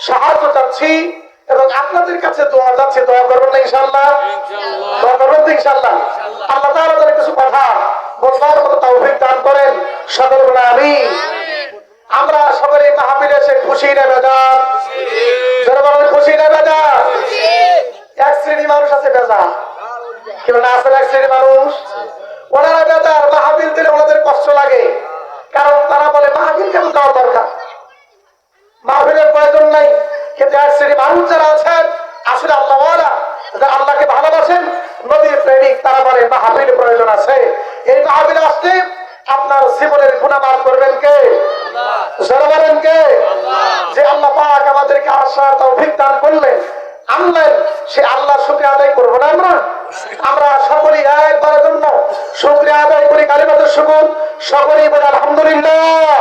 সাহায্য চাচ্ছি এবং আপনাদের কাছে দোয়া যাচ্ছে। দোয়া করবেন না ইনশাআল্লাহ? দোয়া করবেন তো ইনশাআল্লাহ? আল্লাহ তাআলা যেন কিছু কথা বলবার মতো তৌফিক দান করেন। সকলে বলে আমিন। আমরা সকলে মাহফিলে এসে খুশি না বেজার? যারা বলেন খুশি না বেজার? এক শ্রেণী মানুষ আছে বেজার, কেউ না আছেন এক শ্রেণী মানুষ, ওনারা বেজার। মাহফিল দিলে ওনাদের কষ্ট লাগে, কারণ তারা বলে মাহফিল কেন দেওয়া দরকার, মাহফিলের প্রয়োজন নাই। কিন্তু এক শ্রেণী মানুষ যারা আছেন আসলে আল্লাহওয়ালা, যারা আল্লাহকে ভালোবাসেন, নবীর প্রেমিক, তারা বলে মাহফিলের প্রয়োজন আছে। এই মাহফিলে আসলে আপনার জীবনের গুনাহ মাফ করবেন কে? যারা বলেন কে? যে আল্লাহ পাক আমাদেরকে আসার তৌফিক দান করলেন, আনলেন, সে আল্লাহর শুকরিয়া আদায় করবো না আমরা? আমরা সকলেই একবারের জন্য শুকরিয়া আদায় করি, কালিমাতুশ শুকর সকলেই বলে আলহামদুলিল্লাহ।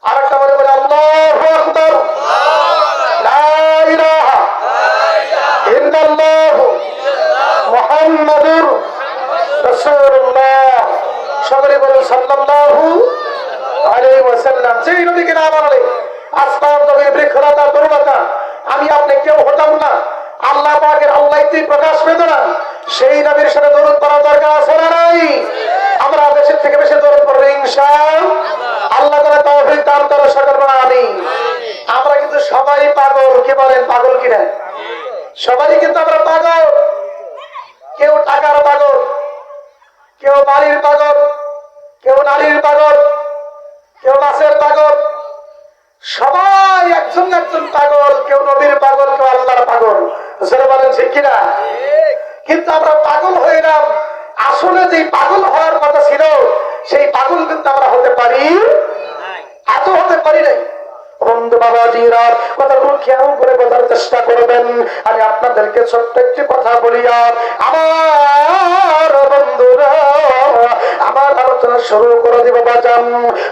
আরেকটা বলে বলে আল্লাহু আকবার, লা ইলাহা ইল্লাল্লাহ মুহাম্মাদুর রাসূলুল্লাহ। সকলে বলে সাল্লাল্লাহু আলাইহি ওয়াসাল্লাম। যেই নবীকে না মানলে আসমান জমিন বৃক্ষলতা তরুলতা আমি আপনি কেউ হতাম না। আল্লাহ পাকের আল্লাহই প্রকাশ পেত না। সেই নবীর সাথে দরুদ পড়ার দরকার আছে না নাই? আমরা দেশের থেকে বেশি দরুদ পড়ব ইনশাআল্লাহ। আল্লাহ তাআলা তৌফিক দান করে, সকল বলে আমিন। আমরা কিন্তু সবাই পাগল, কি বলেন পাগল কিনা? সবাই কিন্তু আমরা পাগল। কেউ টাকার পাগল, কেউ বাড়ির পাগল, কেউ নারীর পাগল, কেউ মাছের পাগল, সবাই একজন একজন পাগল। কেউ নবীর পাগল, কেউ আল্লাহর পাগল। যারা বলেন ঠিক কিনা? কিন্তু আমরা পাগল হইলাম, আসলে যে পাগল হওয়ার কথা ছিল সেই পাগল কিন্তু আমরা হতে পারি, এত হতে পারি নাই। বন্ধু বাবাজিরা, কথাগুলো খেয়াল করে বোঝার চেষ্টা করবেন। আমি আপনাদেরকে ছোট্ট একটি কথা বলি, আমার বন্ধুরা, আমার আলোচনা শুরু করে দিব বাজান।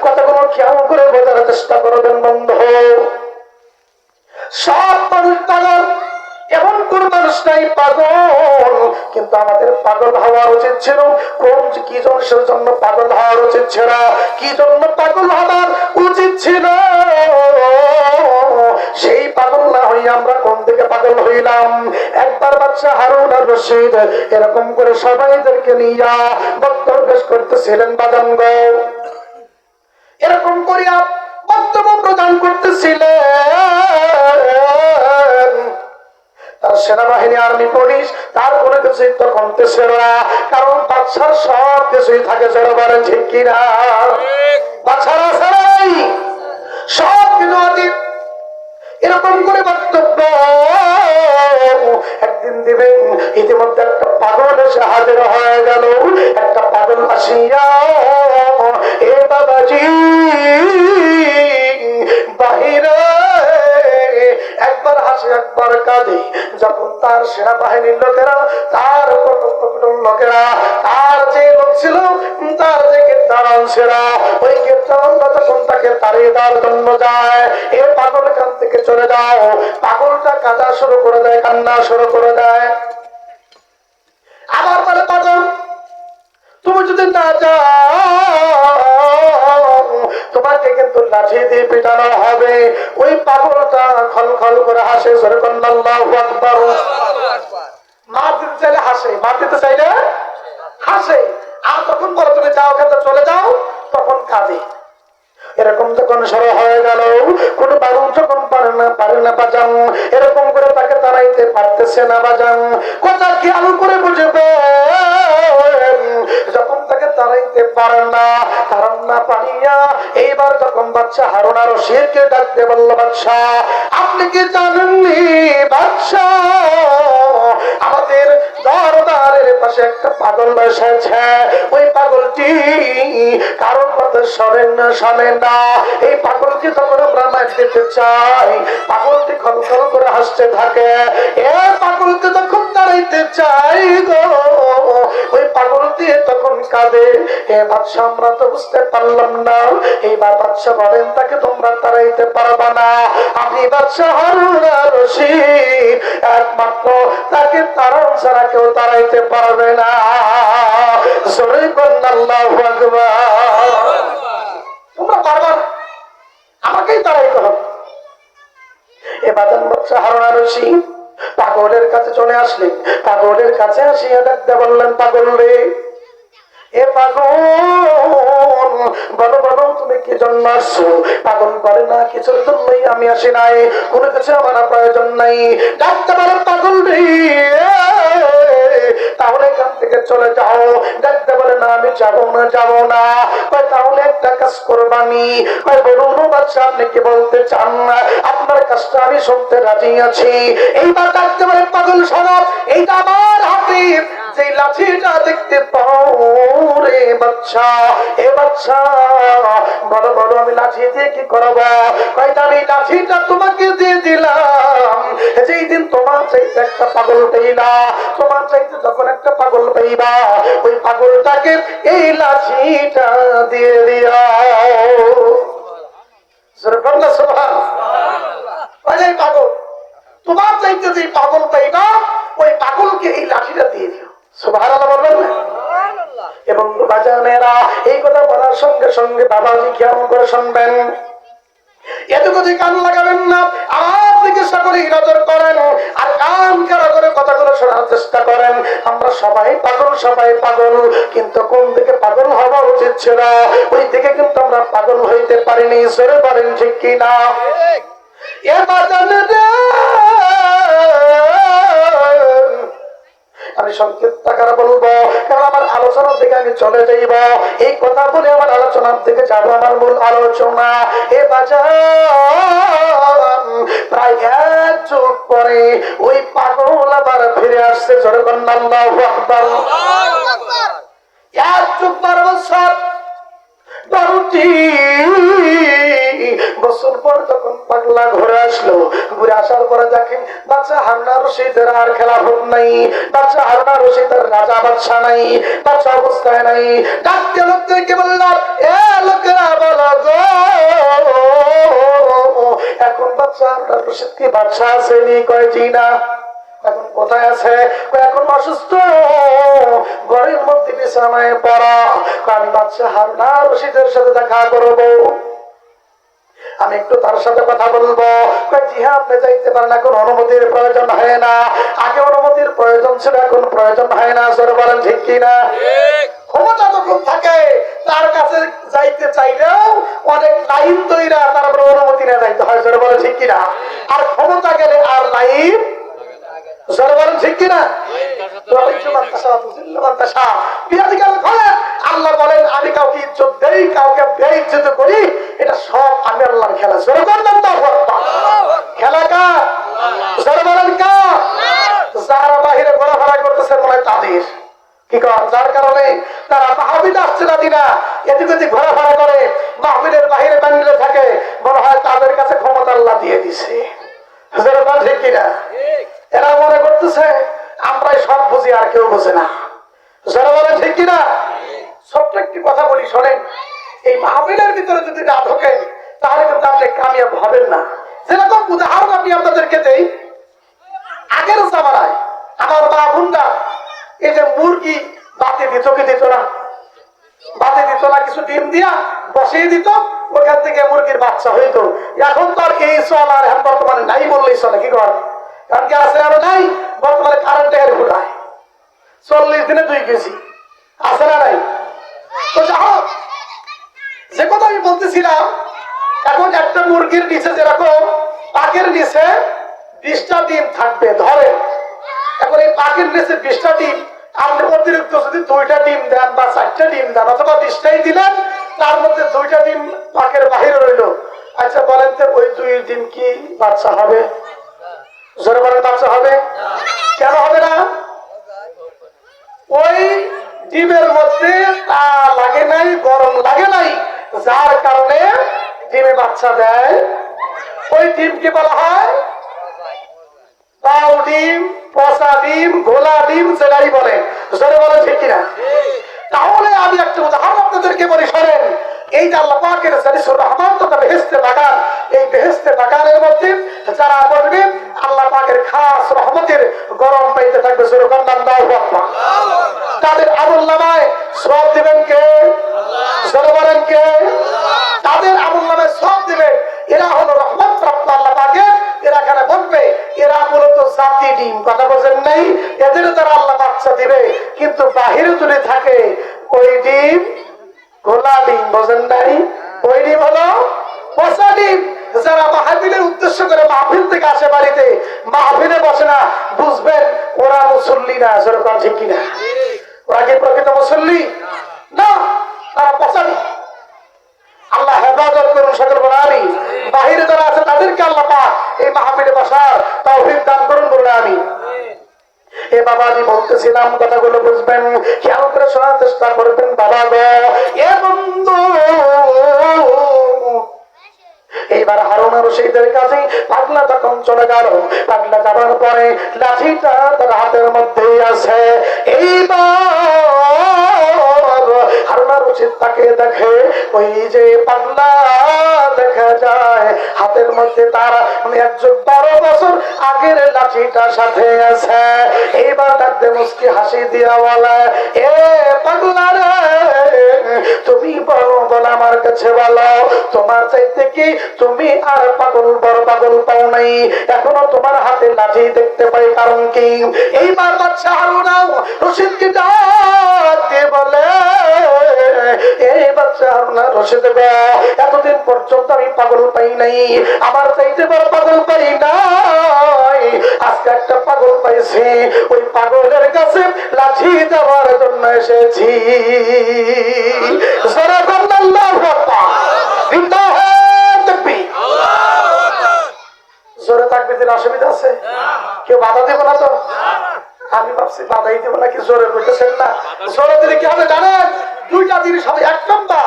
কথাগুলো খেয়াল করে বোঝার চেষ্টা করবেন বন্ধু। সব মানুষ পাগল, এমন কোন মানুষ নাই পাগল, কিন্তু আমাদের পাগল হওয়া উচিত ছিল কোন কি জন্য পাগল হওয়ার উচিত ছিল, কি জন্য পাগল হওয়ার উচিত ছিল, সেই পাগল না হই আমরা কোন দিকে পাগল হইলাম। একবার বাদশা হারুন আর রশিদ এরকম করে সবাইদেরকে নিয়ে বক্তব্য পেশ করতেছিলেন বাজান গো। এরকম করিয়া বক্তব্য প্রদান করতেছিলেন। তার সেনাবাহিনী, আর্মি, পুলিশ তার কোনো কিছুই তো কমতেছে না, কারণ বাদশার সব কিছুই থাকে। যারা বলেন ঠিক কিনা? বাদশার আছে নাই, সব কিছু আছে। এরকম করে বক্তব্য একদিন দিবেন, ইতিমধ্যে একটা পাগল এসে হাজির হয়ে গেল। একটা পাগল আসিয়া, এ বাবাজি বাহিরে একবার হাসে একবার কাঁদে। যখন তার সেনাবাহিনীর লোকেরা, তার লোকেরা, তার যে লোক ছিল, তার যে কীর্তন ছিল, ওই কীর্তনটা যখন তাকে তাড়িয়ে দেওয়ার জন্য যায়, এ পাগল এখান থেকে চলে যাও, পাগলটা কাঁদা শুরু করে দেয়, কান্না শুরু করে দেয়। আবার বলে পাগল তুমি যদি না যাও তোমাকে কিন্তু লাঠি দিয়ে পিটানো হবে। ওই পাগলটা খলখল করে হাসে, আল্লাহু আকবার। মার দিতে চাইলে হাসে, মার দিতে চাইলে হাসে। আর তখন বলো তুমি যাও, খেতে চলে যাও, তখন কাঁদে। এরকম যখন শুরু হয়ে গেল, কোন পাগল যখন পারে না বাজান, এরকম করে তাকে তাড়াইতে পারতেছে না বাজান। কথা খেয়াল করে বুঝবে, যখন তাকে তাড়াইতে পারেন না, তারান না পারিয়া এইবার যখন বাদশা হারুন আর রশিদকে ডাকতে বলল, বাদশা আপনি কি জানেননি বাদশা, আমাদের দরবারের পাশে একটা পাগল এসেছে। ওই পাগলটি কারোর কথা শোনেন না। এই পাগলকে যখন আমরা মার দিতে চাই, পাগলটি খলখল করে হাসতে থাকে। এ পাগলকে যখন দাঁড়াইতে চাই গো, ওই পাগলটি তখন কাঁদে। এ বাদশা আমরা তো বুঝতে পারলাম না। এইবার বাদশা বলেন তাকে তোমরা তাড়াইতে পারবা না। আমি বাদশা হারুন আর রশিদ একমাত্র তাকে তাড়ান ছাড়া কেউ তাড়াইতে পারবে না। জোরে বলেন আল্লাহু আকবার। তোমরা পারবা না, আমাকেই তাড়াইতে হবে। বাদাম বাচ্চা হারুন রশিদ পাগলের কাছে চলে আসলেন। পাগলের কাছে আসিয়া ডাকতে বললেন, পাগল রে, এ পাগল, বলো বলো তুমি কি জন্য আসছো? পাগল করে না, কিছুর জন্যই আমি আসি নাই, কোনো কিছু আমার প্রয়োজন নাই। ডাকতে বলেন, পাগল রে, তাহলে এখান থেকে চলে যাও। ডাকতে বলে, না আমি যাবো না, যাবো না। তাহলে একটা কাজ করবানি। বলুন বাচ্চা, আপনি কি বলতে চান? আপনার কাজটা আমি শুনতে রাজি আছি। এইবার ডাকতে বলে, পাগল শোনো, এইটা আমার হাতে যে লাঠিটা দেখতে পাও রে বাচ্চা, এ বাচ্চা বলো বলো আমি লাঠি দিয়ে কি করবো? কয়টা আমি লাঠিটা তোমাকে দিয়ে দিলাম, যেই দিন তোমার চাইতে একটা পাগল পেইবা, তোমার চাইতে যখন একটা পাগল পেইবা, ওই পাগলটাকে এই লাঠিটা দিয়ে দিও। পাগল তোমার চাইতে যে পাগল পাইবা, ওই পাগলকে এই লাঠিটা দিয়ে দিও। সুবহানাল্লাহ বলবেন না? এবং বাজানেরা এই কথা বলার সঙ্গে সঙ্গে বাবাজি কেমন করে শুনবেন, এটুকু যে কান লাগাবেন না, আমার চিকিৎসা করে নজর করেন আর কান খাড়া করে কথাগুলো শোনার চেষ্টা করেন। আমরা সবাই পাগল, সবাই পাগল, কিন্তু কোন দিকে পাগল হওয়া উচিত ছিল ওই দিকে কিন্তু আমরা পাগল হইতে পারিনি। সরে বলেন ঠিক কিনা? আমি সংক্ষিপ্ত আকারে বলবো, কারণ আমার আলোচনার দিকে আমি চলে যাইব। এই কথা বলে আমার আলোচনার দিকে যাবো, আমার মূল আলোচনা। এ বাজার প্রায় 1 যুগ পরে ওই পাগল আবার ফিরে আসছে। জোরে বলেন আল্লাহু আকবার। 1 যুগ 12 বছর 12টি বছর পর যখন পাগলা ঘুরে আসলো, ঘুরে আসার পরে দেখেন বাচ্চা হারুন রশিদের আর খেলাফত নাই, বাচ্চা হারুন রশিদের রাজা বাদশা নাই, বাচ্চা অবস্থায় নাই। ডাকতে লোকদেরকে বললাম, এ লোকেরা বলো গো, এখন বাচ্চা হারুন রশিদ কি বাদশা আছে নি? কয় জি না। এখন কোথায় আছে? এখন অসুস্থ, ঘরের মধ্যে বিছানায় পড়া। আমি বাচ্চা হারুন রশিদের সাথে দেখা করবো, আমি একটু তার সাথে কথা বলবো। জি হ্যাঁ, আপনি যাইতে পারেন, এখন অনুমতির প্রয়োজন হয় না। আগে অনুমতির প্রয়োজন ছিল, এখন প্রয়োজন হয় না। সরে বলেন ঠিক কিনা? ক্ষমতা যখন থাকে তার কাছে যাইতে চাইলেও অনেক লাইন তৈরা, তারপরে অনুমতি না যাইতে হয়। সরে বলেন ঠিক কিনা? আর ক্ষমতা গেলে আর লাইন, সরে বলেন ঠিক কিনা? আল্লাহ বলেন, আমি কাউকে ইজ্জত দেই, কাউকে বেইজ্জত করি, এটা সব আমি আল্লাহর খেলা। সরে বলেন খেলা কার? সরে বলেন কার? যারা বাহিরে ঘোরাফেরা করতেছেন মনে হয় তাদের, কি কর, যার কারণে তারা মাহফিল আসছে না দিনা এদিক ওদিক ঘোরাফেরা করে, মাহফিলের বাহিরে প্যান্ডেলে থাকে, মনে হয় তাদের কাছে ক্ষমতা আল্লাহ দিয়ে দিছে। ঠিক কিনা? এরা মনে করতেছে আমরাই সব বুঝি, আর কেউ বুঝে না। যারা বলে ঠিক কিনা? ছোট্ট একটি কথা বলি শোনেন, এই মাহফিলের ভিতরে যদি না ঢোকেন তাহলে কিন্তু আপনি কামিয়াব হবেন না। যেরকম উদাহরণ আমি আপনাদেরকে দেই, আগের জামানায় আমার মা বোনরা এই যে মুরগি বাতে দিত, কি দিত না? বাতে দিত না, কিছু ডিম দিয়া বসিয়ে দিত, ওখান থেকে মুরগির বাচ্চা হইতো। এখন তো আর এই চল আর এখন বর্তমানে নাই বললেই চলে, কি কর? কারণ কি আছে আরো নাই, বর্তমানে কারেন্টের ঘুরায় 40 দিনে 2 কেজি আছে না নাই? তো যা হোক, যে কথা আমি বলতেছিলাম, এখন একটা মুরগির নিচে যেরকম পাকের নিচে 20টা ডিম থাকবে ধরে, এখন এই পাকের নিচে 20টা ডিম আপনি অতিরিক্ত যদি 2টা ডিম দেন বা 4টা ডিম দেন অথবা 20টাই দিলেন, তার মধ্যে 2টা ডিম পাকের বাহিরে রইল, আচ্ছা বলেন তো ওই 2 ডিম কি বাচ্চা হবে? জোরে বলেন বাচ্চা হবে? কেন হবে না? ওই ডিমের মধ্যে তা লাগে নাই, গরম লাগে নাই, যার কারণে ডিমে বাচ্চা দেয়। ওই ডিমকে বলা হয় পাউ ডিম, পচা ডিম, ঘোলা ডিম, সেটাই বলে। জোরে বলে ঠিক কিনা? তাহলে আমি একটা উদাহরণ আপনাদেরকে বলি শোনেন। এই যে আল্লাহ পাকের জালিসুর রহমান তথা বেহেশতে বাগান, এই বেহেশতে বাগানের মধ্যে যারা বলবে আল্লাহ পাকের খাস রহমতের গরম পাইতে থাকবে, তাদের আমল নামায় সওয়াব দিবেন কে? জোরে বলেন কে? তাদের আমল নামায় সওয়াব দিবেন। এরা হলো রহমত প্রাপ্ত আল্লাহ পাকের, এরা এখানে গবাদি ডিম, কথা বলেন নাই? এদের দ্বারা আল্লাহ বাচ্চা দিবে, কিন্তু বাহিরে যদি থাকে ওই ডিম ঘোলা ডিম, বোঝেন নাই? ওই ডিম হলো পচা ডিম। যারা মাহফিলের উদ্দেশ্য করে মাহফিল থেকে আসে বাড়িতে, মাহফিলে বসে না, বুঝবেন ওরা মুসল্লি না। যেরকম ঠিক কিনা? ওরা কি প্রকৃত মুসল্লি না, তারা পচা ডিম। আল্লাহ হেফাজত করুন সকল বলে আমি। বাহিরে যারা আছে তাদেরকে আল্লাহ পাক এই মাহফিলে বসার তৌফিক দান করুন বলে আমি। এ বাবাজি বলতেছিলাম, কথাগুলো বুঝবেন, খেয়াল করে শোনার চেষ্টা করবেন। বাবা গো, এ বন্ধু, এইবার হারুন আর রশিদের কাছে পাগলা যখন চলে গেল, পাগলা যাবার পরে লাঠিটা তার হাতের মধ্যেই আছে। এইবার হারুন আর রশিদ তাকে দেখে, ওই যে পাগলা দেখা যায় হাতের মধ্যে তার 112 বছর আগের লাঠিটা সাথে আছে। এইবার ডাকতে মুস্কি হাসি দিয়া বলে, এ পাগলা রে, তুমি বলো বলো আমার কাছে বলো, তোমার চাইতে কি তুমি আর পাগল বড় পাগল পাও নাই? এখনো তোমার হাতে লাঠি দেখতে পাই, কারণ কি? এইবার বাদশা হারুন রশিদকে ডাক দিয়ে বলে, এই বাদশা হারুন রশিদ, এতদিন পর্যন্ত আমি পাগল পাই নাই, আমার চাইতে বড় পাগল পাই নাই, আজকে একটা পাগল পাইছি, ওই পাগলের কাছে লাঠি দেওয়ার জন্য এসেছি। জোরে থাকবে, দিলে অসুবিধা আছে? কেউ বাধা দেবো না তো? আমি ভাবছি বাধাই দেবো নাকি, জোরে করতেছেন না। জোরে দিলে কি হবে জানেন? দুইটা জিনিস হবে। এক নম্বর,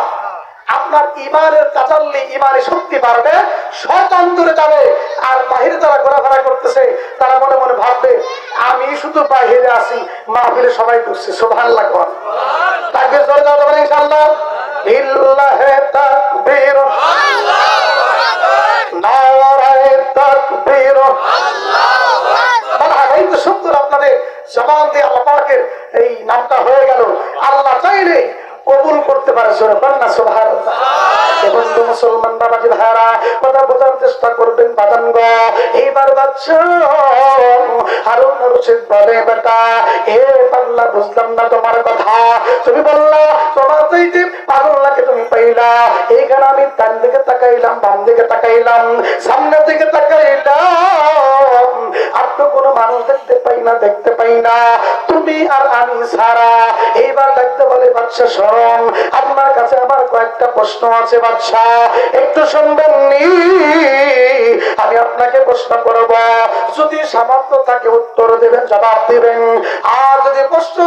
আপনার ইমানের তাজাল্লি, ইমানের শক্তি বাড়বে, শয়তান দূরে যাবে। আর বাহিরে যারা ঘোরাফেরা করতেছে তারা মনে মনে ভাববে আমি শুধু বাহিরে আছি, মাহফিলে সবাই ঢুকছে। সুবহানাল্লাহ। তাকবীর জোরে দাও বলেন ইনশাআল্লাহ। লিল্লাহি তাকবীর, নারায়ে তাকবীর, আল্লাহু আকবার। এই তো সুন্দর আপনাদের জবান দিয়ে আল্লাহ পাকের এই নামটা হয়ে গেল। আল্লাহ চাইলে কবুল করতে পারে। সুবহানাল্লাহ। এবং তো মুসলমান বাবাজি ভাইরা, কথা বোঝার চেষ্টা করবেন বাদান গো। এইবার বাদশা হারুন রশিদ বলে, বেটা এ পাগলা, বুঝলাম না তোমার কথা। তুমি বললা তোমার চাইতে পাগলটাকে তুমি পাইলা, এইখানে আমি ডান দিকে তাকাইলাম, বাম দিকে তাকাইলাম, সামনের দিকে তাকাইলাম, আর তো কোনো মানুষ দেখতে পাই না, দেখতে পাই না, তুমি আর আমি ছাড়া। এইবার দেখতে বলে, বাদশা শোন, আপনার কাছে আমার কয়েকটা প্রশ্ন আছে বাদশা, একটু শুনবেন নি? আমি আপনাকে প্রশ্ন করব, যদি সামর্থ্য থাকে উত্তর দেবেন, জবাব দিবেন। আর যদি প্রশ্ন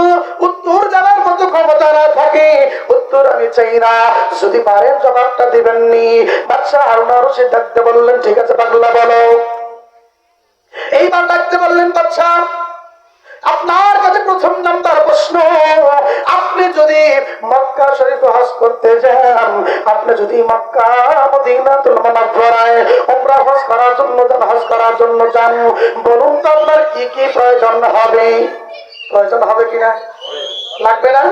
উত্তর জানার মতো ক্ষমতা না থাকে, উত্তর আমি চাই না, যদি পারেন জবাবটা দিবেন নি। বাদশা হারুন আর রশিদ ডাকতে বললেন, ঠিক আছে পাগলা বলো। এইবার ডাকতে বললেন, বাদশা আপনার কাছে প্রথম নাম্বার প্রশ্ন, আপনি যদি মক্কা শরীফে হজ করতে যান, আপনি যদি মক্কা মদিনাতুল মুনাওয়ারায় উমরা হজ করার জন্য যান, হজ করার জন্য যান, বলুন তো আপনার কি কি প্রয়োজন হবে? প্রয়োজন হবে কিনা? লাগবে না?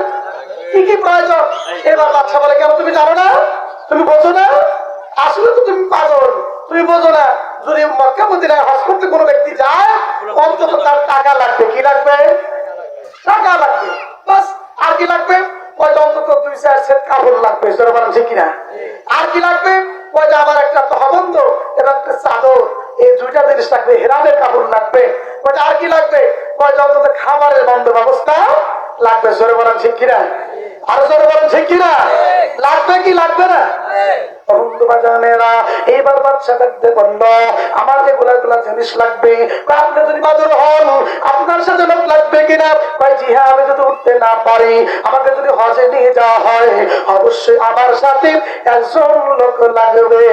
কি কি প্রয়োজন? এবার বাদশা বলে, কেন তুমি জানো না? তুমি বোঝো না? আসলে তো তুমি পাগল, তুমি বোঝো না। যদি মক্কা মদিনায় হজ করতে কোনো ব্যক্তি যায়, অন্তত তার টাকা লাগবে। কি লাগবে? টাকা লাগবে, বাস। আর কি লাগবে? ওইটা অন্তত 2-4 সেট কাপড় লাগবে। ঠিক কিনা? আর কি লাগবে? ওইটা আমার একটা তহবন্ধ এবং একটা চাদর, এই দুইটা জিনিস লাগবে। হেরামের কাপড় লাগবে। ওইটা আর কি লাগবে? ওইটা অন্তত খাবারের বন্ধ ব্যবস্থা লাগবে। জোরে বলেন ঠিক কিনা? আরো জোরে বলেন ঠিক কিনা? লাগবে কি লাগবে না? এইবার বাদশা ডাকতে বলল, আমার এগুলা জিনিস লাগবে। আপনি যদি বাদর হন, আপনার সাথে লোক লাগবে কিনা? জি হ্যাঁ, আমি যদি উঠতে না পারি, আমাকে যদি হজে নিয়ে যাওয়া হয়, অবশ্যই আমার সাথে একজন লোক লাগবে।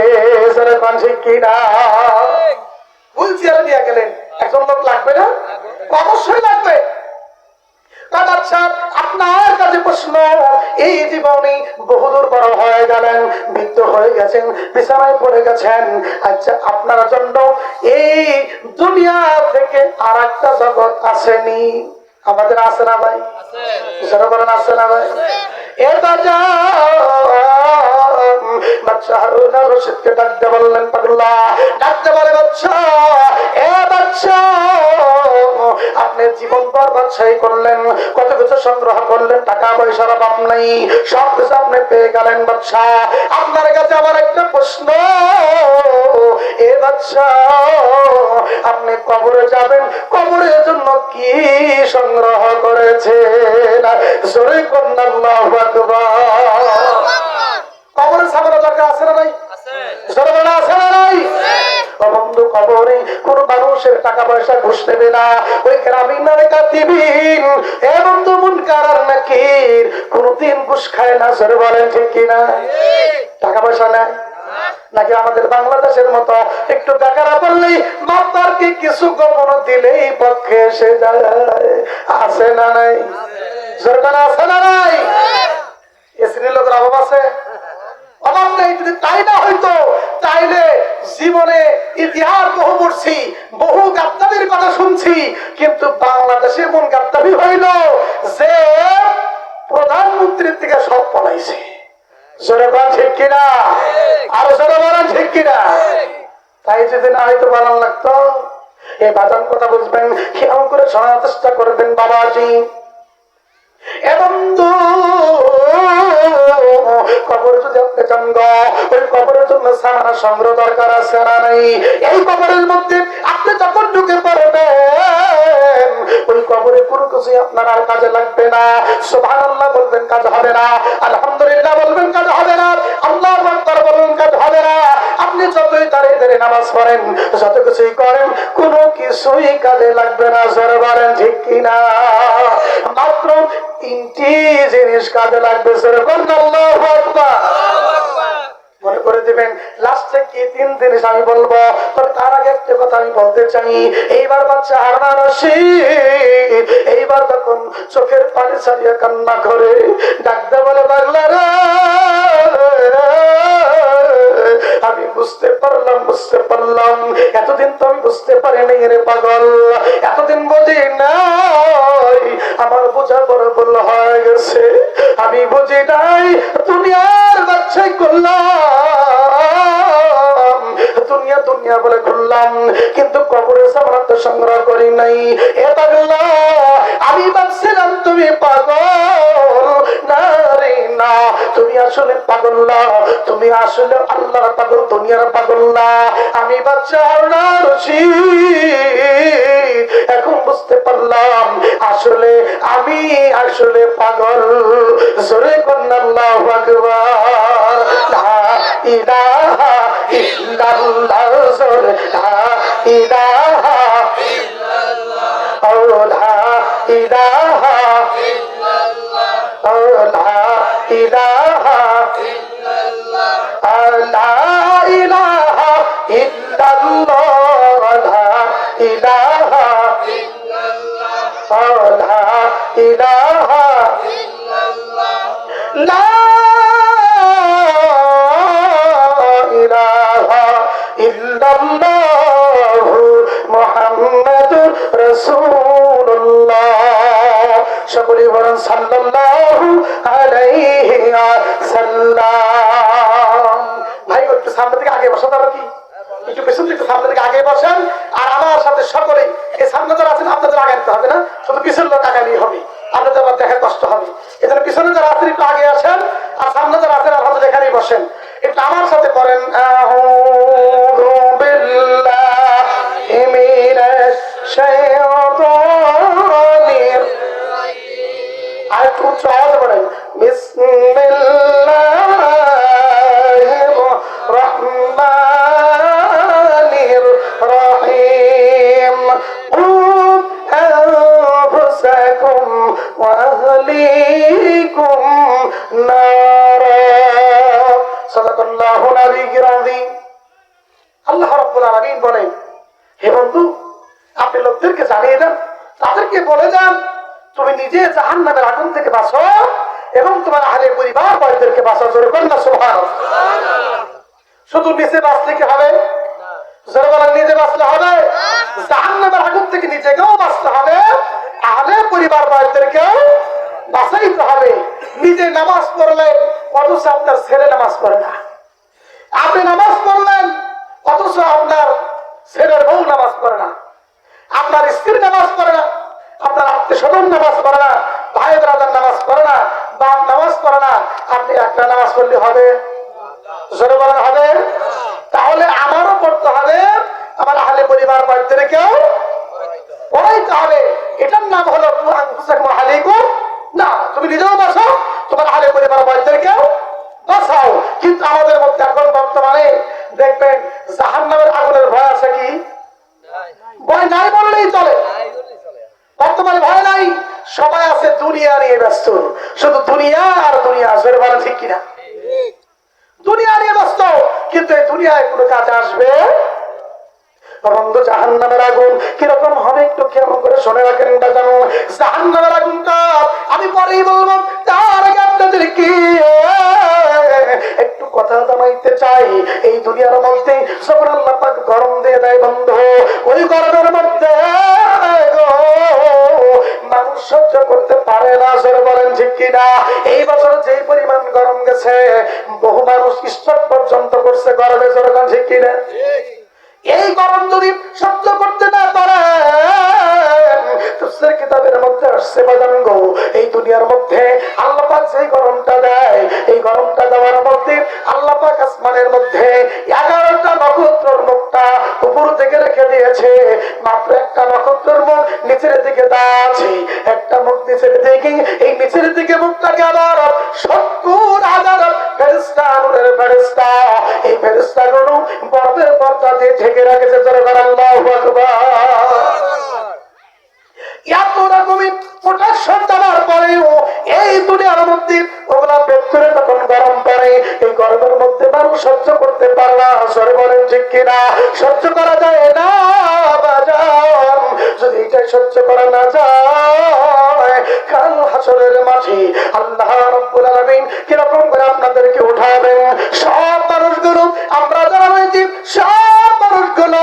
ঠিক কিনা? ভুল চেয়ারে নিয়ে গেলেন, একজন লোক লাগবে না? অবশ্যই লাগবে। আপনার কাছে প্রশ্ন, এই জীবনে বহুদূর বড় হয়ে গেলেন, বৃদ্ধ হয়ে গেছেন, বিছানায় পড়ে গেছেন, আচ্ছা আপনার জন্য এই দুনিয়া থেকে আর একটা জগৎ আসেনি? আমাদের আছে না ভাই? বলেন আছে না ভাই? এটা যা বাদশা হারুন আর রশিদকে ডাকতে বললেন, পাগলা ডাকতে বলে, বাদশা এ বাদশা আপনি জীবন বরবাদশাহী করলেন, কত কিছু সংগ্রহ করলেন, টাকা পয়সার অভাব নাই, সব কিছু আপনি পেয়ে গেলেন বাদশাহ। আপনার কাছে আমার একটা প্রশ্ন, এ বাদশাহ আপনি কবরে যাবেন, কবরের জন্য কি সংগ্রহ করেছেন? জোরে কন্যা আল্লাহু আকবার। কবরে সামনে দরকার আছে না নাই? জোরে বলা আছে না নাই? বন্ধু, কবরে কোন মানুষের টাকা পয়সা ঘুষ নেবে না। ওই গ্রামীণ কাতিবিন এ বন্ধু মুনকার আর নাকির কোনদিন ঘুষ খায় না। জোরে বলেন ঠিক কিনা? টাকা পয়সা নেয় নাকি আমাদের বাংলাদেশের মতো একটু টাকা না বললেই মাতারকে কিছু গোপন দিলেই পক্ষে এসে যায়? আছে না নাই? জোরে বলা আছে না নাই? এ শ্রেণীর লোকের অভাব আছে? অভাব নেই। যদি তাই না হইতো তাইলে জীবনে ইতিহাস বহু পড়ছি, বহু গাদ্দাবির কথা শুনছি, কিন্তু বাংলাদেশে এমন গাদ্দাবি হইল যে প্রধানমন্ত্রীর থেকে সব পলাইছে। জোরে বলেন ঠিক কিনা? আরো জোরে বলেন ঠিক কিনা? তাই যদি না হয়তো বানান লাগতো। এই বাজান কথা বুঝবেন, খেয়াল করে শোনার চেষ্টা করবেন বাবাজি। এবং কবর যদি আপনি চান, ওই কবরের জন্য সামানা সংগ্রহ দরকার আছে না নাই? এই কবরের মধ্যে আপনি যখন ঢুকে পড়বেন, ওই কবরে কোনো কিছুই আপনার আর কাজে লাগবে না। সুবহানাল্লাহ বলবেন, কাজ হবে না। আলহামদুলিল্লাহ বলবেন, কাজ হবে না। আল্লাহু আকবার বলবেন, কাজ হবে না। আপনি যতই দাঁড়িয়ে দাঁড়িয়ে নামাজ পড়েন, যত কিছুই করেন, কোনো কিছুই কাজে লাগবে না। জোরে বলেন ঠিক কিনা? মাত্র তিনটি জিনিস কাজে লাগবে। জোরে বলেন আল্লাহু আকবার। মনে করে দিবেন লাস্টে কি তিন জিনিস আমি বলবো। তবে তার আগে একটা কথা আমি বলতে চাই। এইবার বাচ্চা হারুন রশিদ এইবার তখন চোখের পানি ছাড়িয়ে কান্না করে ডাকতে বলে, পাগলারা আমি বুঝতে পারলাম এতদিন তো আমি বুঝতে পারি নাই রে পাগল, এতদিন বুঝি নাই, আমার বোঝা বড় ভুল হয়ে গেছে। আমি বুঝি নাই দুনিয়ার বাচ্চাই করলাম, দুনিয়া বলে ঘুরলাম, কিন্তু কবরের সামানা তো সংগ্রহ করি নাই। এ পাগলা, আমি ভাবছিলাম তুমি পাগল, না রে না, তুমি আসলে পাগল না, তুমি আসলে আল্লাহর পাগল, দুনিয়ার পাগল না। আমি বাচ্চা হারুন রশিদ এখন বুঝতে পারলাম আসলে আমি আসলে পাগল। জোরে কন্যা আল্লাহু আকবার। লা ইলাহা ইল্লাল্লাহ, জোরে লা ইলাহা ইল্লাল্লাহ, ও লা ইলাহা ইল্লাল্লাহ, ও লা ইলাহা ইল্লাল্লাহ, লা ইলাহা ইল্লাল্লাহ, লা ইলাহা ইল্লাল্লাহ, ও লা ইলাহা ইল্লাল্লাহ, লা ইলাহা ইল্লাল্লাহ মুহাম্মাদুর রাসূলুল্লাহ। সকলে বলেন সাল্লাল্লাহু আলাইহি ওয়াসাল্লাম। ভাই একটু সামনে থেকে আগে বসা যাবে কি? একটু পেছন থেকে সামনে থেকে আগে বসেন, আর আমার সাথে সকলেই এই সামনে যারা আছেন আপনাদের আগে নিতে হবে না, শুধু পিছনের লোক আগে নিয়ে হবে, আপনাদের আবার দেখার কষ্ট হবে। এজন্য পিছনে যারা আছেন একটু আগে আসেন, আর সামনে যারা আছেন আলহামদুলিল্লাহ এখানেই বসেন। একটু আমার সাথে পড়েন, আউযু বিল্লাহি মিনাশ শাইতানির রাজিম। আর একটু উচ্চ আওয়াজে পড়েন, বিসমিল্লাহির রহমানির রহিম। أنفسكم وأهليكم نارا صدق الله العلي العظيم। আল্লাহ রাব্বুল আলামিন বলেন, হে বন্ধু আপনি লোকদেরকে জানিয়ে দেন, তাদেরকে বলে দেন তুমি নিজে জাহান্নামের আগুন থেকে বাঁচো এবং তোমার আহলে পরিবার বয়দেরকে বাঁচো। জোরে বলেন না সুবহানাল্লাহ। শুধু নিজে বাঁচলে কি হবে? জোরে বলেন, নিজে বাঁচলে হবে? জাহান্নামের আগুন থেকে নিজেকেও বাঁচতে হবে, আহলে পরিবার বয়দেরকেও বাঁচাইতে হবে। নিজে নামাজ পড়লেন অথচ আপনার ছেলে নামাজ পড়ে না, আপনি নামাজ পড়লেন অথচ আপনার ছেলের বউ নামাজ পড়ে না, আপনার স্ত্রী নামাজ পড়ে না, আপনার আত্মীয় স্বজন নামাজ পড়ে না, ভাই ব্রাদার নামাজ পড়ে না, বাপ নামাজ পড়ে না, আপনি একটা নামাজ পড়লে হবে? জোরে বলেন হবে? তাহলে আমারও পড়তে হবে, আমার আহলে পরিবার বাড়িদেরকেও পড়াইতে হবে। এটার নাম হলো না, তুমি নিজেও বাঁচো, তোমার আহলে পরিবার বাড়িদেরকেও বাঁচাও। কিন্তু আমাদের মধ্যে এখন বর্তমানে দেখবেন জাহান্নামের আগুনের ভয় আছে কি? ভয় নাই বললেই চলে। বর্তমানে ভয় নাই, সবাই আছে দুনিয়া নিয়ে ব্যস্ত, শুধু দুনিয়া আর দুনিয়া। জোরে বলেন ঠিক কিনা? দুনিয়া নিয়ে ব্যস্ত, কিন্তু এই দুনিয়ায় কোনো কাজে আসবে বন্ধু। জাহান্নামের আগুন কিরকম হবে একটু কেমন করে শুনে রাখেন বাজানো। জাহান্নামের আগুনটা আমি পরেই বলবো, তার আগে আপনাদেরকে একটু কথা জানাইতে চাই। এই দুনিয়ার মধ্যে যখন আল্লাহ পাক গরম দিয়ে দেয় বন্ধু, ওই গরমের মধ্যে মানুষ সহ্য করতে পারে না। জোরে বলেন ঠিক কিনা? এই বছর যে পরিমাণ গরম গেছে, বহু মানুষ স্ট্রোক পর্যন্ত করছে গরমে। জোরে বলেন ঠিক কিনা? এই গরম যদি সহ্য করতে না পারে, তাফসীর কিতাবের মধ্যে আসছে বাজান গো, এই দুনিয়ার মধ্যে আল্লাহ পাক যেই গরমটা দেয়, এই গরমটা দেওয়ার মধ্যে আল্লাহ পাক আসমানের মধ্যে 11টা নক্ষত্রের মুখটা উপর থেকে রেখে দিয়েছে। মাত্র একটা নক্ষত্রের মুখ নিচের দিকে আছে, একটা মুখ নিচের দিকে, এই নিচের দিকে মুখটাকে আবার 70,000 ফেরেশতা, নূরের ফেরেশতা, এই ফেরেশতাগুলো বরফের পর্দা দিয়ে ঢেকে রেখেছে। জোরে বলেন আল্লাহু আকবার। এত রকমের প্রোটেকশন দেওয়ার পরেও এই দুনিয়ার মধ্যে ওগুলা ভেতরে তখন গরম পড়ে, এই গরমের মধ্যে মানুষ সহ্য করতে পারে না। জোরে বলেন ঠিক কিনা? সহ্য করা যায় না বাজান। যদি এটাই সহ্য করা না যায়, কাল হাসরের মাঠে আল্লাহ রাব্বুল আলামিন কিরকম করে আপনাদেরকে উঠাবেন। সব মানুষগুলো, আমরা যারা রয়েছি সব মানুষগুলো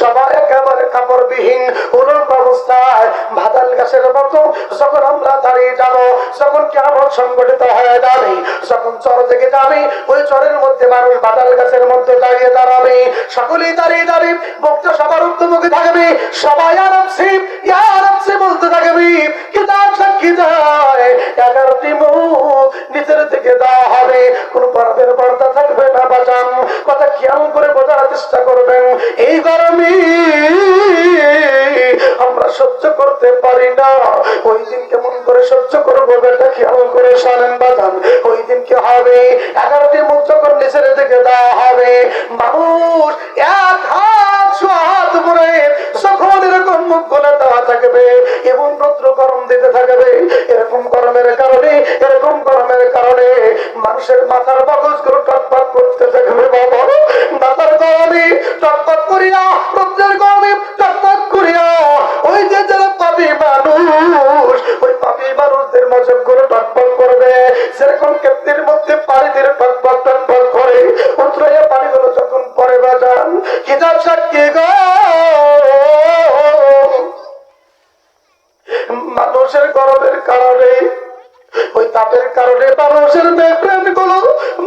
সবাই একেবারে কাপড়বিহীন উলঙ্গ অবস্থায় ভাদাল গাছের মতো যখন আমরা দাঁড়িয়ে যাব, যখন কিয়ামত সংগঠিত হয়ে যাবে, যখন চর থেকে যাবে, ওই চরের মধ্যে মানুষ ভাদাল গাছের মধ্যে দাঁড়িয়ে দাঁড়াবে। সকলেই দাঁড়িয়ে দাঁড়িয়ে মুক্ত সবার উদ্যমুখী থাকবে, সবাই আরামসে আরামসে বলতে থাকবে। কিতাব সাক্ষী যায় 11টি মুখ নিচের দিকে দেওয়া হবে, কোন পর্বের পর্দা থাকবে না বাজান। কথা খেয়াল করে বোঝার চেষ্টা করবেন। এই গরমে আমরা সহ্য করতে পারি না, ওই দিন কেমন করে সহ্য করবো বেটা খেয়াল করে শোনেন বাজান। ওই দিন কি হবে? 11টি মুখ যখন নিচের দিকে দেওয়া হবে, মানুষ এক হাত হাত পরে যখন এরকম মুখ গোলা দেওয়া থাকবে এবং রৌদ্র গরম দিতে থাকবে, এরকম গরমের কারণে মানুষের মাথার মগজগুলো টকটক করতে থাকবে। বাবা, মাথার গরমে টকটক করিয়া, রৌদ্রের গরমে টকটক করিয়া ওই যে যারা পাপী মানুষ, ওই পাপী মানুষদের মজবগুলো টকটক করবে। সেরকম ক্ষেত্রের মধ্যে পানি দিয়ে টকটক টকটক করে উতরাইয়া পানিগুলো যখন পরে বাজান। কিতাব সাক্ষী গো, মানুষের গরমের কারণে, ওই তাপের কারণে মানুষের মেঘপ্রাণ গুলো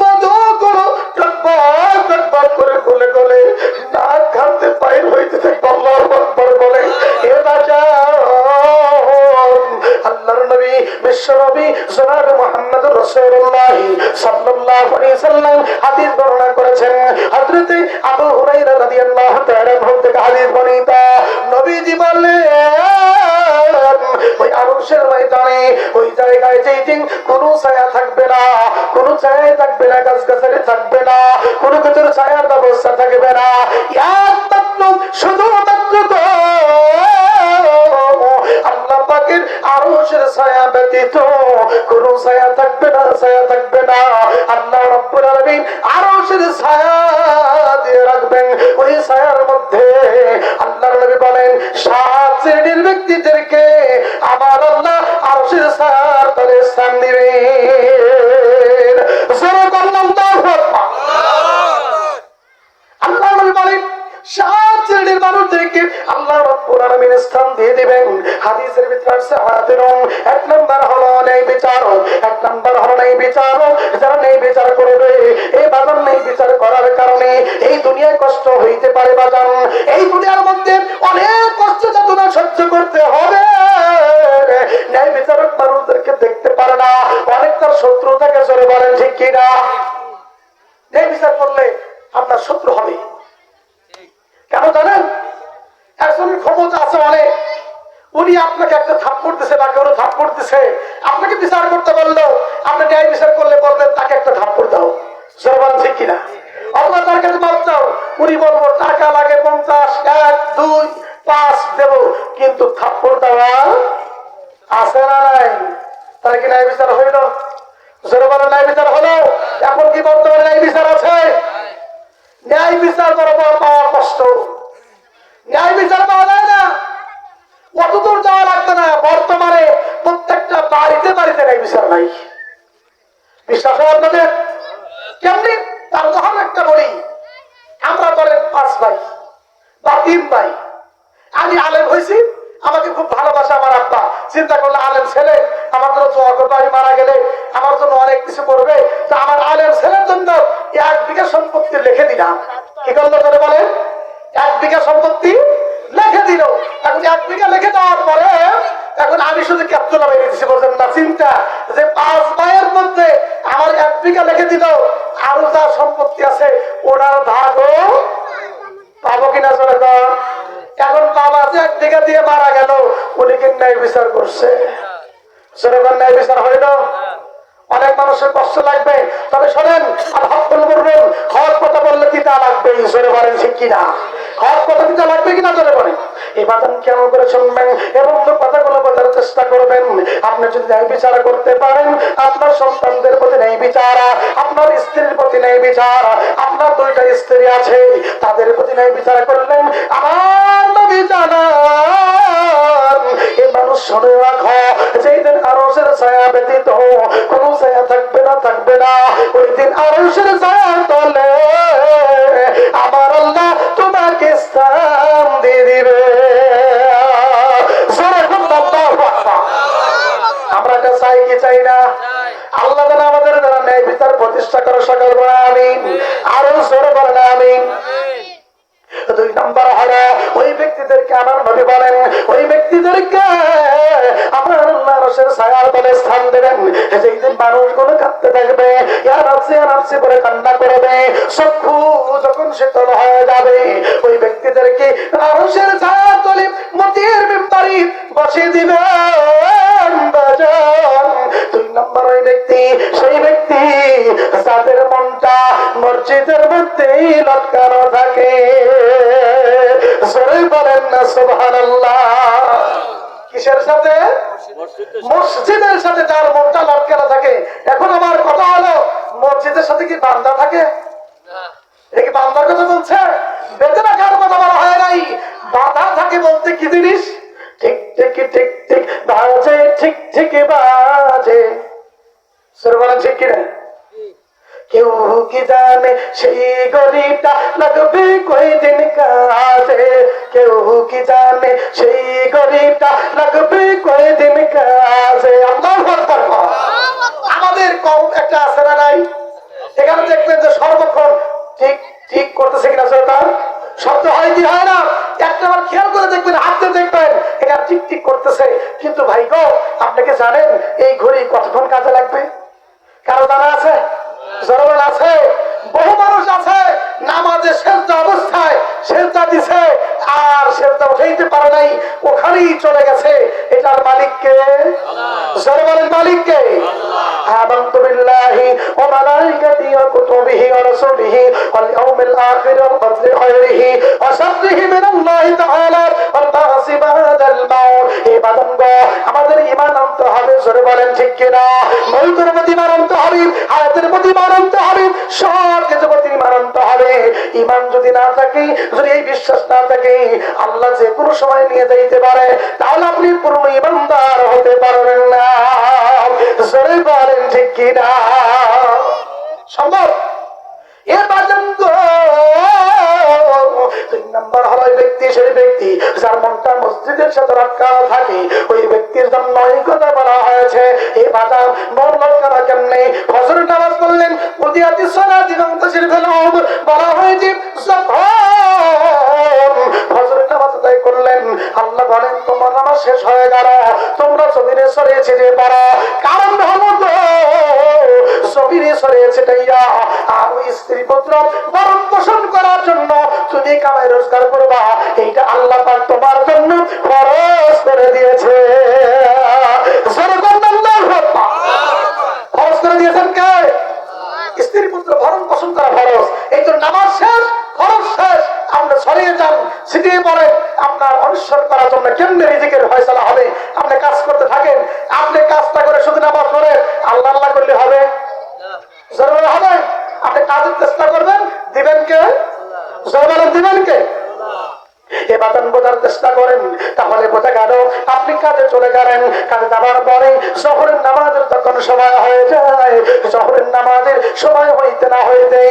মধুগুলো টকবক টকবক করে গলে গলে নাক ঘামতে বাইর হইতে থাকবে। আল্লাহু আকবার বলে। এ বাজার আল্লাহর নবী বিশ্ব নবী জনাব মুহাম্মদুর রাসূলুল্লাহ সাল্লাল্লাহু আলাইহি সাল্লাম হাদিস বর্ণনা করেছেন। হযরত আবু হুরায়রা রাদিয়াল্লাহু তাআলা থেকে হাদিস বর্ণিত। নবীজি বললেন, ওই আরশের ময়দানে ওই জায়গায় যেই দিন কোনো ছায়া থাকবে না, কোনো ছায়া থাকবে না, গাছগাছালি থাকবে না, কোনো কিছুর ছায়ার ব্যবস্থা থাকবে না, একমাত্র শুধুমাত্র আল্লাহ পাকের আরশের ছায়া ব্যতীত কোনো ছায়া থাকবে না, ছায়া থাকবে না। আল্লাহ রাব্বুল আলামিন আরশের ছায়া দিয়ে রাখবেন। ওই ছায়ার মধ্যে আল্লাহর নবী বলেন, 7 শ্রেণীর ব্যক্তিদেরকে আমার আল্লাহ আরশের ছায়ার তলে স্থান দিবেন। আল্লাহ নবী বলেন 7 শ্রেণীর মানুষদেরকে আল্লাহ রাব্বুল আলামিন স্থান দিয়ে দিবেন। হাদিসের ভিতরে আছে এক নাম্বার হলো ন্যায় বিচারক, এক নাম্বার হলো ন্যায় বিচারক। যারা ন্যায় বিচার করবে, এই বাজান ন্যায় বিচার করার কারণে এই দুনিয়ায় কষ্ট হইতে পারে বাজান। এই দুনিয়ার মধ্যে অনেক কষ্ট যাতনা সহ্য সহ্য করতে হবে। ন্যায় বিচারক মানুষদেরকে দেখতে পারে না, অনেক তার শত্রু থাকে, জোরে বলেন ঠিক কিনা? ন্যায় বিচার করলে আপনার শত্রু হবে। কেন জানেন? একজনের ক্ষমতা আছে অনেক, উনি আপনাকে একটা থাপ্পড় দিছে বা কেউ থাপ্পড় দিছে, আপনাকে বিচার করতে বললো, আপনি ন্যায় বিচার করলে বলবেন তাকে একটা থাপ্পড় দাও, জোরে বলেন ঠিক কিনা? অথবা তার কাছে মাপ চাও, উনি বলবো টাকা লাগে 50, 1, 2, 5 দেব, কিন্তু থাপ্পড় দেওয়া আছে না নাই? তাহলে কি ন্যায় বিচার হইল? জোরে বলেন ন্যায় বিচার হলো? এখন কি বর্তমানে ন্যায় বিচার আছে? ন্যায় বিচার পাওয়া কষ্ট, ন্যায় বিচার পাওয়া যায় না, অতদূর যাওয়া লাগবে না। বর্তমানে প্রত্যেকটা বাড়িতে বাড়িতে ন্যায় বিচার নাই। বিশ্বাস হয় আপনাদের? কেমনি? তার উদাহরণ একটা বলি। আমরা বলেন 5 ভাই বা 3 ভাই, আমি আলেম হয়েছি, আমাকে খুব ভালোবাসে আমার আব্বা, চিন্তা করলে আলেম ছেলে আমার জন্য দোয়া করবে, আমি মারা গেলে আমার জন্য অনেক কিছু করবে, তো আমার আলেম ছেলের জন্য 1 বিঘা সম্পত্তি লিখে দিলাম। কি করলো করে বলেন? 1 বিঘা সম্পত্তি লিখে দিল। এখন 1 বিঘা লিখে দেওয়ার পরে এখন আমি শুধু ক্যাপচুলা বেরিয়ে দিচ্ছি, বলছেন না চিন্তা যে 5 ভাইয়ের মধ্যে আমার 1 বিঘা লিখে দিল, আরো যা সম্পত্তি আছে ওনার ভাগও পাবো কিনা চলে কর। এখন বাবা যে 1 বিঘা দিয়ে মারা গেল, উনি কি ন্যায় বিচার করছে? সেরকম ন্যায় বিচার হইল? অনেক মানুষের কষ্ট লাগবে, তবে শোনেন, আর হক বলবেন, হক কথা বললে তিতা লাগবে, জোরে বলেন ঠিক কিনা? হক কথা তিতা লাগবে কিনা জোরে বলেন? এই বাদান কেমন করে শুনবেন এবং কথাগুলো বোঝার চেষ্টা করবেন। আপনি যদি ন্যায় বিচার করতে পারেন, আপনার সন্তানদের প্রতি ন্যায় বিচার, আপনার স্ত্রীর প্রতি ন্যায় বিচার, আপনার 2টা স্ত্রী আছে তাদের প্রতি ন্যায় বিচার করলেন, আমার নবী জানান এই মানুষ শুনে রাখো, যেই দিন আরশের ছায়া ব্যতীত কোনো ছায়া থাকবে না, থাকবে না, ওই দিন আরশের ছায়া তলে আমার আল্লাহ তোমাকে স্থান দিয়ে দিবে। আমরা এটা চাই কি চাই না? আল্লাহ যেন আমাদের যারা ন্যায় বিচার প্রতিষ্ঠা করে সকল বলে আমিন, আরো জোরে বলেন আমিন। 2 নম্বর হলো ওই ব্যক্তিদেরকে আমার নবী বলেন, ওই ব্যক্তিদেরকে আমার আল্লাহ আরশের ছায়ার তলে স্থান দেবেন, যেই দিন মানুষগুলো কাঁদতে থাকবে, ইয়া নাফসি ইয়া নাফসি বলে কান্না করবে, চক্ষু যখন শীতল হয়ে যাবে, ওই ব্যক্তিদেরকে আরশের ছায়ার তলে মতির মিম্বারে বসিয়ে দিবেন। 2 নম্বর ওই ব্যক্তি, সেই ব্যক্তি যাদের মনটা মসজিদের মধ্যেই লটকানো থাকে, জোরে বলেন না সুবহানাল্লাহ। কিসের সাথে? মসজিদের সাথে যার মনটা লটকানো থাকে। এখন আমার কথা হলো, মসজিদের সাথে কি বান্দা থাকে? এটা কি বান্দার কথা বলছে? বেঁধে রাখার কথা বলা হয় নাই। বাধা থাকে বলতে কি জিনিস? ঠিক ঠিক ঠিক ঠিক বাজে, ঠিক ঠিক বাজে, সরে বলেন ঠিক কিনা? কেউ কি জানে সেই গরিটা লাগবে কয়দিন কাজে, কেউ কি জানে সেই গরিটা লাগবে কয়দিন কাজে। আমাদের কম একটা আছে না নাই? এখানে দেখবেন যে সর্বক্ষণ ঠিক ঠিক করতেছে কিনা তার শব্দ হয় কি হয় না? একটা বার খেয়াল করে দেখবেন, হাতে দেখবেন এটা ঠিক ঠিক করতেছে, কিন্তু ভাই গো আপনাকে জানেন এই ঘড়ি কতক্ষণ কাজে লাগবে? কারো জানা আছে? জরুর আছে। বহু মানুষ আছে নামাজে সেজদা অবস্থায় সেজদা দিছে আর সেজদা উঠাইতে পারে নাই, ওখানেই চলে গেছে। এটার মালিককে? জোরে বলেন মালিককে? আমানতু বিল্লাহি ওয়া মালাইকাতিহি ওয়া কুতুবিহি ওয়া রাসূলিহি ওয়াল ইয়াউমিল আখির ওয়াল কদরি খায়রিহি ওয়া শাররিহি মিনাল্লাহি তাআলা ওয়াল বা'সি বা'দাল মাউত। এই বান্দা আমাদের ঈমান আনতে হবে, জোরে বলেন ঠিক কিনা? মৌতের প্রতি ঈমান আনতে হবে, হায়াতের প্রতি ঈমান আনতে হবে, সব কিছু প্রতি ঈমান আনতে হবে। ঈমান যদি না থাকে, যদি এই বিশ্বাস না থাকে আল্লাহ যে কোনো সময় নিয়ে যাইতে পারে, তাহলে আপনি পূর্ণ ঈমানদার হতে পারবেন না। জোরে বলেন ঠিক কিনা? সম্ভব? এর বাজঙ্গ 2 নম্বর হলো ওই ব্যক্তি, সেই ব্যক্তি যার মনটা মসজিদের সাথে লটকানো থাকে, ওই ব্যক্তির জন্য এই কথা বলা হয়েছে। এই বাজার মন লটকানো কেমনে? ফজরের নামাজ পড়লেন, উদিয়াতিস সালাতি ফান্তাশির ফিল আরদ, বলা হয়েছে যখন ফজরের নামাজ আদায় করলেন, আল্লাহ বলেন তোমার শেষ হয়ে গেল, তোমরা জমিনে ছড়িয়ে ছিটিয়ে পড়ো। কারণ হলো তো জমিনে ছড়িয়ে ছিটাইয়া আর ওই স্ত্রী পুত্র ভরণ পোষণ করার জন্য তুমি কামাই রোজগার করবা, এইটা আল্লাহ পাক তোমার জন্য ফরজ করে দিয়েছে। ফরজ করে দিয়েছেন কে? স্ত্রী পুত্র ভরণ পোষণ করা ফরজ। এই তো নামাজ শেষ, ফরজ শেষ, আপনি ছড়িয়ে যান, ছিটিয়ে পড়েন। আপনার অনুসরণ করার জন্য কেমনে রিজিকের ফয়সালা হবে? আপনি কাজ করতে থাকেন, আপনি কাজটা করে শুধু নামাজ পড়েন, আল্লাহ আল্লাহ করলে হবে? জরুরি হবে? আপনি কাজের চেষ্টা করবেন, দিবেন কে? জরুরি দিবেন কে? এবাদত বোঝার চেষ্টা করেন, তাহলে বোঝা গেল আপনি কাজে চলে গেলেন। কাজে যাবার পরে জোহরের নামাজের যখন সময় হয়ে যায়, জোহরের নামাজের সময় হইতে না হইতে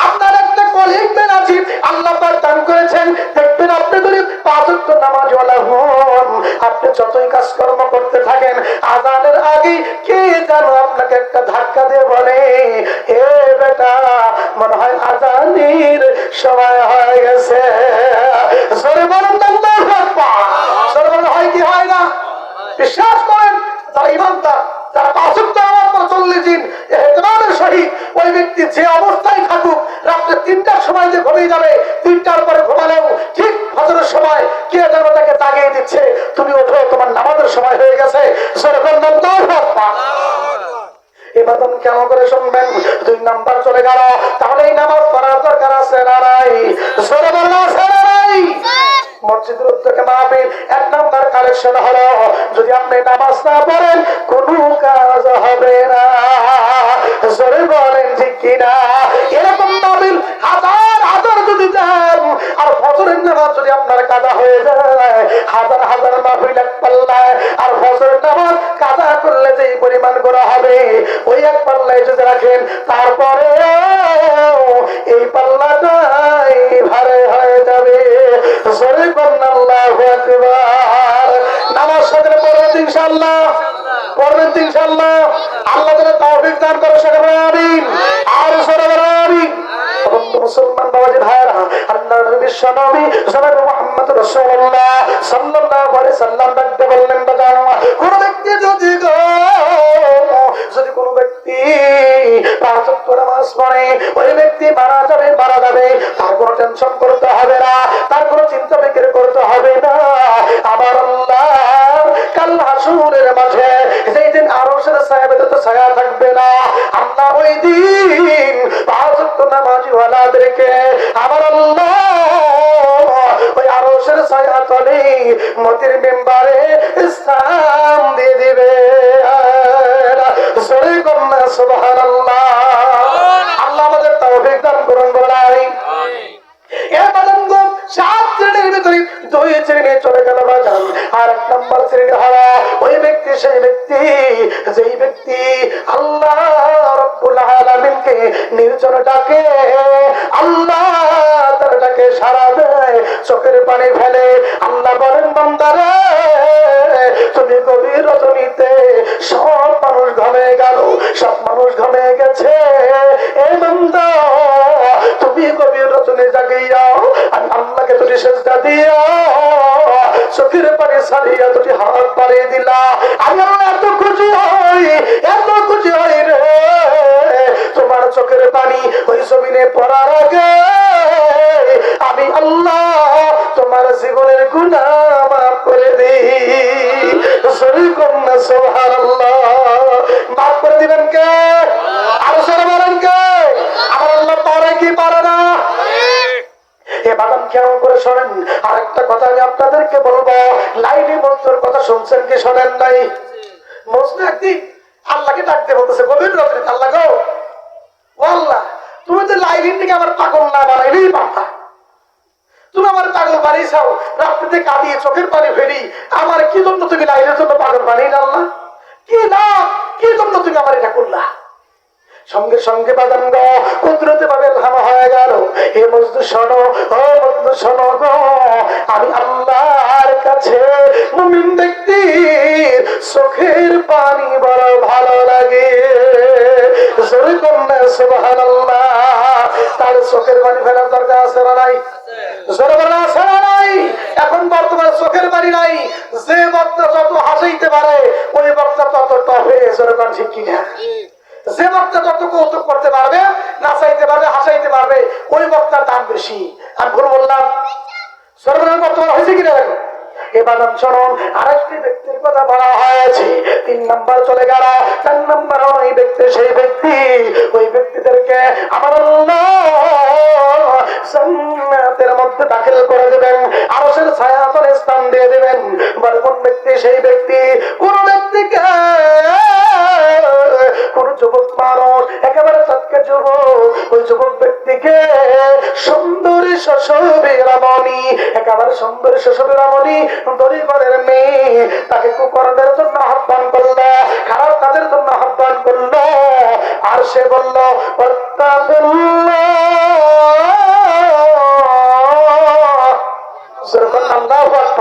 আপনার একটা কলিগ বেনাজি আল্লাহ পাক দান করেছেন। দেখবেন আপনি যদি পাঁচ ওয়াক্ত নামাজওয়ালা হন, আপনি যতই কাজকর্ম করতে থাকেন, আযানের আগে কে যেন আপনাকে একটা ধাক্কা দিয়ে বলে, এ বেটা মনে হয় আযানের সময় হয়ে গেছে। বিশ্বাস করেন, যারা ইমানদার, যারা পাঁচ ওয়াক্ত নামাজ পড়ে 40 দিন ইহতিমামের সহিত, ওই ব্যক্তি যে অবস্থায় থাকুক, রাত্রে 3টার সময় যে ঘুমিয়ে যাবে, 3টার পরে ঘুমালেও ঠিক ফজরের সময় কে যেন তাকে জাগিয়ে দিচ্ছে, তুমি ওঠো, তোমার নামাজের সময় হয়ে গেছে। ইবাদত কেমন করে শুনবেন? 2 নাম্বার চলে গেল, তাহলে এই নামাজ পড়ার দরকার আছে না নাই? জোরে বলুন, আছে না নাই? মসজিদের উদ্যোগে মাহফিল 1 নাম্বার কালেকশন হলো, যদি আপনি নামাজ না পড়েন কোনো কাজ হবে না। জোরে বলেন ঠিক কিনা? এরকম মাহফিল হাজার হাজার যদি যান, আর ফজরের নামাজ যদি আপনার কাজা হয়ে যায়, হাজার হাজার মাহফিল এক পাল্লায়, আর ফজরের নামাজ কাজা করলে যে পরিমাণ করা হবে, ওই এক পাল্লায় যদি রাখেন, তারপরে এই পাল্লাটাই ভারে হয়ে যাবে। জোরে বলুন আল্লাহু আকবার। নামাজ সাথে পড়বেন ইনশাআল্লাহ, পড়বেন ইনশাআল্লাহ। আল্লাহ তাআলা তৌফিক দান করে, সকলে আমিন। আর জোরে বলুন আমিন। মুসলমান বাবাজি ভাইরা, আল্লাহর বিশ্ব নবী জনাব মুহাম্মদ রাসূলুল্লাহ সাল্লাল্লাহু আলাইহি সাল্লাম ডাকতে বললেন, বাজানো কোন ব্যক্তি যদি কোন ব্যক্তি 5 ওয়াক্ত নামাজ পড়ে, ওই ব্যক্তি মারা যাবে, মারা যাবে, তার কোনো টেনশন করতে হবে না, তার কোনো চিন্তা ফিকির করতে হবে না। আমার আল্লাহ কাল হাসুরের মাঠে যেই দিন আরশের ছায়াতে তো ছায়া থাকবে না, আল্লাহ ওই দিন 5 ওয়াক্ত নামাজি ওয়ালাদেরকে আমার আল্লাহ ওই আরশের ছায়া তলে মতির মিম্বারে স্থান দিয়ে দিবে। জোরে কন্যা সুবহানাল্লাহ। আল্লাহ আমাদের তৌফিক দান করুন, বলেন আমিন। এবারে 7 শ্রেণীর ভিতরে 2 শ্রেণী চলে গেল বাজান। আর 1 নম্বর শ্রেণী হলো ওই ব্যক্তি, সেই ব্যক্তি যেই ব্যক্তি আল্লাহ রাব্বুল আলামিনকে নির্জন ডাকে, আল্লাহ তার ডাকে সাড়া দেয়, চোখের পানি ফেলে। আল্লাহ বলেন, বান্দারে তুমি গভীর রজনীতে সব মানুষ ঘুমিয়ে গেল, সব মানুষ ঘুমিয়ে গেছে, এই বান্দা তুমি গভীর রজনী জাগিয়া আর আল্লাহকে তুমি সেজদা দিয়া চোখের পানি ছাড়িয়া তুমি হাত বাড়িয়ে দিলা, আমি আল্লাহ এত খুশি হই, এত খুশি হই রে, তোমার চোখের পানি ওই জমিনে পড়ার আগে আমি আল্লাহ তোমার জীবনের গুনাহ মাফ করে দিই। কন্যা সুবহানাল্লাহ। মাফ করে দিবেন কে? আরো সরে বলেন কে? আমার আল্লাহ পারে কি পারে না? এ বাদাম কেমন করে শোনেন। আরেকটা কথা আমি আপনাদেরকে বলবো, লাইলি মজনুর কথা শুনছেন কি শোনেন নাই? মজনু একদিন আল্লাহকে ডাকতে বলতেছে গভীর রাতে, আল্লাহ গো, ও আল্লাহ, তুমি তো লাইলির দিকে আমার পাগল না বানাইলেই পারতা, তুমি আমার পাগল বানিয়েছাও, রাত্রিতে কাঁদিয়ে চোখের পানি ফেরি, আমার কি জন্য তুমি লাইলের জন্য পাগল বানিয়ে আল্লাহ? কি না, কি জন্য তুমি আমার এটা করলা? সঙ্গে সঙ্গে বাদাম গো কুদরতে ভাবে হামা হয়ে গেল, হে মজনু শোনো, ও মজনু শোনো গো, আমি আল্লাহর কাছে মুমিন ব্যক্তির চোখের পানি বড় ভালো লাগে। জোরে কন্যা সুবহানাল্লাহ। তার চোখের পানি ফেলার দরকার আছে না নাই? জোরে বলা আছে না নাই? এখন বর্তমানে চোখের পানি পারি নাই, যে বক্তা যত হাসাইতে পারে ওই বক্তা তত টপে যেরকম ঠিক কিনা, যে বক্তা যত কৌতুক করতে পারবে, নাচাইতে পারবে, হাসাইতে পারবে, ওই বক্তার দাম বেশি। আমি ভুল বললাম? সর্বনাম বর্তমান হয়েছে কিনা দেখো। এবার শোনুন, আরেকটি ব্যক্তির কথা বলা হয়েছে, 3 নাম্বার চলে গেল। 4 নাম্বার ওই ব্যক্তি, সেই ব্যক্তি, ওই ব্যক্তিদেরকে আমার আল্লাহ জান্নাতের মধ্যে দাখিল করে দেবেন, আরশের ছায়াতলে স্থান দিয়ে দেবেন। বলে কোন ব্যক্তি? সেই ব্যক্তি, কোন ব্যক্তিকে, কোন যুবক মানুষ, একেবারে চটকে যুবক, ওই যুবক ব্যক্তিকে সুন্দরী শশবী রমণী, একেবারে সুন্দরী শশবী রমণী, দরিদ্রের মেয়ে, তাকে কুকর্মের জন্য আহ্বান করলো, খারাপ কাজের জন্য আহ্বান করলো, আর সে বলল আল্লাহু আকবার।